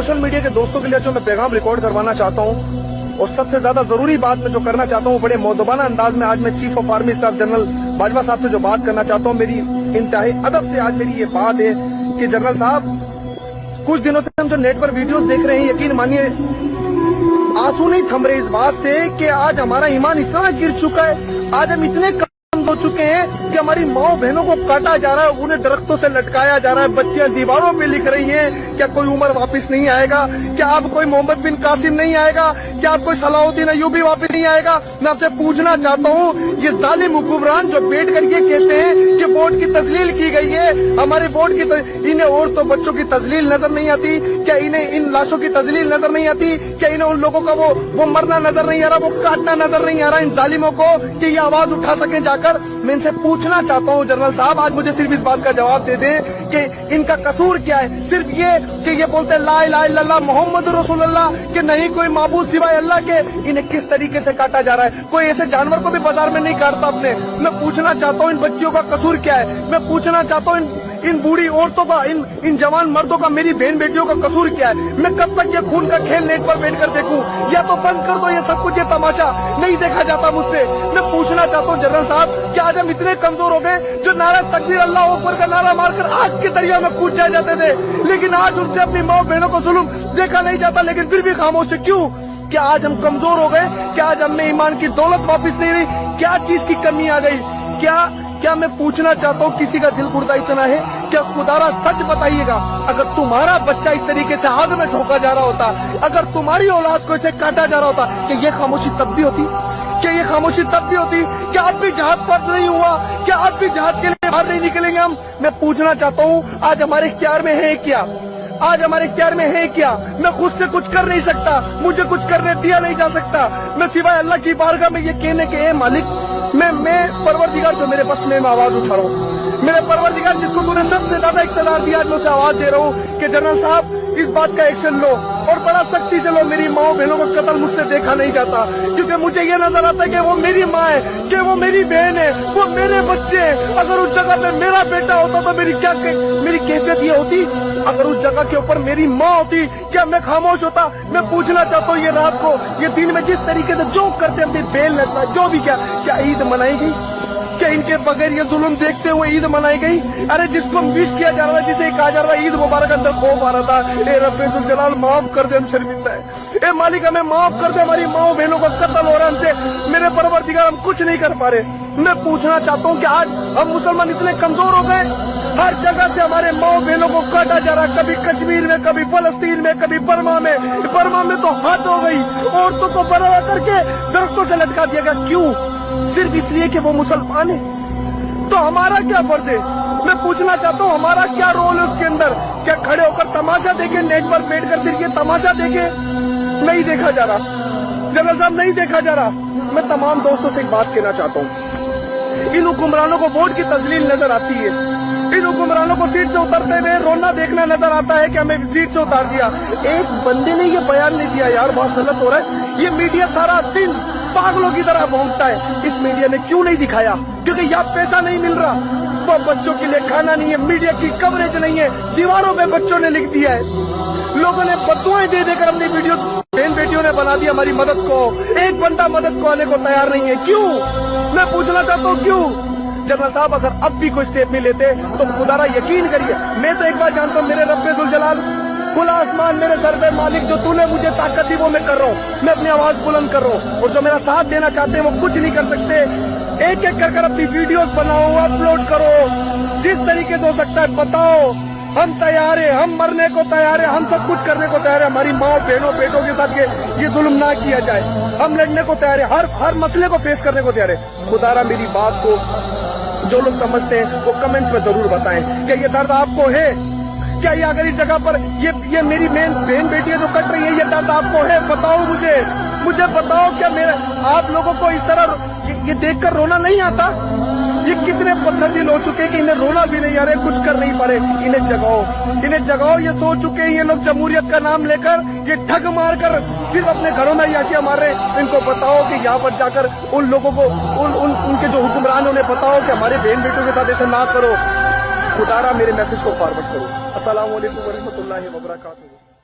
Social media के दोस्तों के लिए जो मैं पैगाम रिकॉर्ड करवाना चाहता हूँ और सबसे ज्यादा जरूरी बात मैं जो करना चाहता हूँ, बड़े मौदबाना अंदाज में आज मैं chief of army staff general Bajwa साहब से जो बात करना चाहता हूँ, मेरी इंतहाई अदब से आज मेरी ये बात है कि जनरल साहब, कुछ दिनों से हम जो नेट पर वीडियोस देख रहे हैं, यकीन मानिए आंसू नहीं थम रहे इस बात से कि आज हमारा ईमान इतना गिर चुका है, आज हम इतने कम हो चुके हैं कि हमारी माओ बहनों को काटा जा रहा है, उन्हें दरख्तों से लटकाया जा रहा है, बच्चियां दीवारों पे लिख रही हैं क्या कोई उमर वापस नहीं आएगा, क्या अब कोई मोहम्मद बिन कासिम नहीं आएगा, क्या अब कोई सलाउद्दीन अय्यूबी वापस नहीं आएगा। मैं आपसे पूछना चाहता हूँ, ये जालिम हुक्मरान जो बैठ कर ये कहते हैं कि वोट की तजलील की गई है, हमारे वोट की इन्हें औरतों बच्चों की तजलील नजर नहीं आती क्या, इन्हें इन लाशों की तजलील नजर नहीं आती क्या, इन्हें उन लोगों का वो मरना नजर नहीं आ रहा, वो काटना नजर नहीं आ रहा इन जालिमों को कि ये आवाज उठा सके जाकर। मैं इनसे पूछना चाहता हूँ जनरल साहब, आज मुझे सिर्फ इस बात का जवाब दे दें कि इनका कसूर क्या है। सिर्फ ये कि ये बोलते हैं ला इलाहा इल्लल्लाह मोहम्मद रसूलुल्लाह, कि नहीं कोई माबूद सिवाय अल्लाह के, इन्हें किस तरीके से काटा जा रहा है। कोई ऐसे जानवर को भी बाजार में नहीं काटता अपने। मैं पूछना चाहता हूँ इन बच्चियों का कसूर क्या है। मैं पूछना चाहता हूँ इन बूढ़ी औरतों का, इन जवान मर्दों का, मेरी बहन बेटियों का कसूर क्या है। मैं कब तक ये खून का खेल नेट पर बैठ कर देखूं, या तो बंद कर दो ये सब कुछ, ये तमाशा नहीं देखा जाता मुझसे। मैं पूछना चाहता हूँ जनरल साहब, कि आज हम इतने कमजोर हो गए जो नारा तकबीर अल्लाह अकबर का नारा मारकर आग के दरिया में कूद जाए जाते थे, लेकिन आज उनसे अपनी माँ बहनों को जुल्म देखा नहीं जाता, लेकिन फिर भी खामोश है। क्यों? क्या आज हम कमजोर हो गए? क्या आज हमें ईमान की दौलत वापिस नहीं रही? क्या चीज की कमी आ गई? क्या मैं पूछना चाहता हूँ, किसी का दिल गुर्दा इतना है क्या? खुदारा सच बताइएगा, अगर तुम्हारा बच्चा इस तरीके से आग में झोंका जा रहा होता, अगर तुम्हारी औलाद को इसे काटा जा रहा होता, क्या ये खामोशी तब भी होती? क्या ये खामोशी तब भी होती? क्या अब भी जहाद पर नहीं हुआ? क्या अब भी जहाद के लिए बाहर नहीं निकलेंगे हम? मैं पूछना चाहता हूँ, आज हमारे इख्तियार में है क्या? आज हमारे इख्तियार में है क्या? मैं खुद से कुछ कर नहीं सकता, मुझे कुछ करने दिया नहीं जा सकता। मैं सिवाय अल्लाह की बारगाह में ये कहने के मालिक, मैं परवरदिगार जो मेरे बस में आवाज उठा रहा हूँ, मेरे परवरदिगार जिसको तूने सबसे ज्यादा इख्तियार दिया, आज मैं उसे आवाज दे रहा हूँ कि जनरल साहब इस बात का एक्शन लो और बड़ा सख्ती से लो। मेरी माँ बहनों का कत्ल मुझसे देखा नहीं जाता, क्योंकि मुझे ये नजर आता है कि वो मेरी माँ है, कि वो मेरी बहन है, वो मेरे बच्चे हैं। अगर उस जगह पे मेरा बेटा होता तो मेरी कैफियत ये होती? अगर उस जगह के ऊपर मेरी माँ होती, क्या मैं खामोश होता? मैं पूछना चाहता हूँ, ये रात को, ये दिन में जिस तरीके से जो करते अपनी बेल लगता है, जो भी क्या ईद मनाई गई? क्या इनके बगैर ये जुल्म देखते हुए ईद मनाई गई? अरे जिसको विश किया जा रहा है, जिसे कहा जा रहा है ईद मुबारक, अंदर खौफ आ रहा था, ए रब्बे जुल जलाल माफ कर दे, हम शर्मिंदा है, ए मालिक हमें माफ कर दे, हमारी माओ बहनों का कत्ल हो रहा है हमसे, मेरे परवरदिगार हम कुछ नहीं कर पा रहे। मैं पूछना चाहता हूँ कि आज हम मुसलमान इतने कमजोर हो गए, हर जगह से हमारे माओ बहनों को काटा जा रहा है, कभी कश्मीर में, कभी फलस्तीन में, कभी बर्मा में तो हद हो गई, औरतों को बर्बाद करके दरख्तों से लटका दिया गया। क्यों? सिर्फ इसलिए कि वो मुसलमान है। तो हमारा क्या फर्ज है? मैं पूछना चाहता हूँ, हमारा क्या रोल है उसके अंदर? क्या खड़े होकर तमाशा देखे, नेट पर बैठकर सिर्फ ये तमाशा देखे? नहीं देखा जा रहा जनरल साहब, नहीं देखा जा रहा। मैं तमाम दोस्तों से एक बात कहना चाहता हूँ, इन हुक्मरानों को वोट की तजलील नजर आती है, इन हुक्मरानों को सीट से उतरते हुए रोना देखना नजर आता है कि हमें सीट से उतार दिया। एक बंदे ने ये बयान नहीं दिया, यार बहुत गलत हो रहा है। ये मीडिया सारा दिन पागलों की तरह भौंकता है, इस मीडिया ने क्यों नहीं दिखाया? क्योंकि यहाँ पैसा नहीं मिल रहा, वो बच्चों के लिए खाना नहीं है, मीडिया की कवरेज नहीं है, दीवारों पे बच्चों ने लिख दिया है, लोगों ने बदुआएं दे देकर अपनी वीडियो बहन बेटियों ने बना दी हमारी मदद को। एक बंदा मदद को आने को तैयार नहीं है, क्यों? मैं पूछना चाहता हूँ क्यों? जनरल साहब अगर अब भी कोई स्टेप नहीं लेते तो खुदारा यकीन करिए, मैं तो एक बार जानता हूँ, मेरे रब्बे जुल जलाल खुला आसमान मेरे सर पे मालिक, जो तूने मुझे ताकत दी वो मैं कर रहा हूँ, मैं अपनी आवाज बुलंद कर रहा हूँ, और जो मेरा साथ देना चाहते हैं वो कुछ नहीं कर सकते। एक एक कर अपनी वीडियोस बनाओ, अपलोड करो, जिस तरीके से हो सकता है बताओ, हम तैयार है, हम मरने को तैयार है, हम सब कुछ करने को तैयार है, हमारी माँ बहनों बेटों के साथ ये जुल्म ना किया जाए, हम लड़ने को तैयार है, हर मसले को फेस करने को तैयार है। खुदारा मेरी बात को जो लोग समझते हैं वो कमेंट्स में जरूर बताएं, क्या ये दर्द आपको है? क्या ये अगर इस जगह पर ये मेरी बहन बेटियां जो कट रही है, ये दर्द आपको है? बताओ मुझे बताओ, क्या मेरा आप लोगों को इस तरह ये देखकर रोना नहीं आता? ये कितने पत्थर दिल हो चुके हैं कि इन्हें रोना भी नहीं आ रहे, कुछ कर नहीं पा रहे। इन्हें जगाओ, ये सो चुके हैं ये लोग जमहूरियत का नाम लेकर, ये ठग मार कर सिर्फ अपने घरों में याशियां मार रहे हैं। इनको बताओ कि यहाँ पर जाकर उन लोगों को, उनके जो हुक्मरान उन्हें बताओ कि हमारे बहन बेटों के साथ ऐसा ना करो। खुदारा मेरे मैसेज को फॉरवर्ड करो। अस्सलाम वालेकुम व रहमतुल्लाहि व बरकातहू।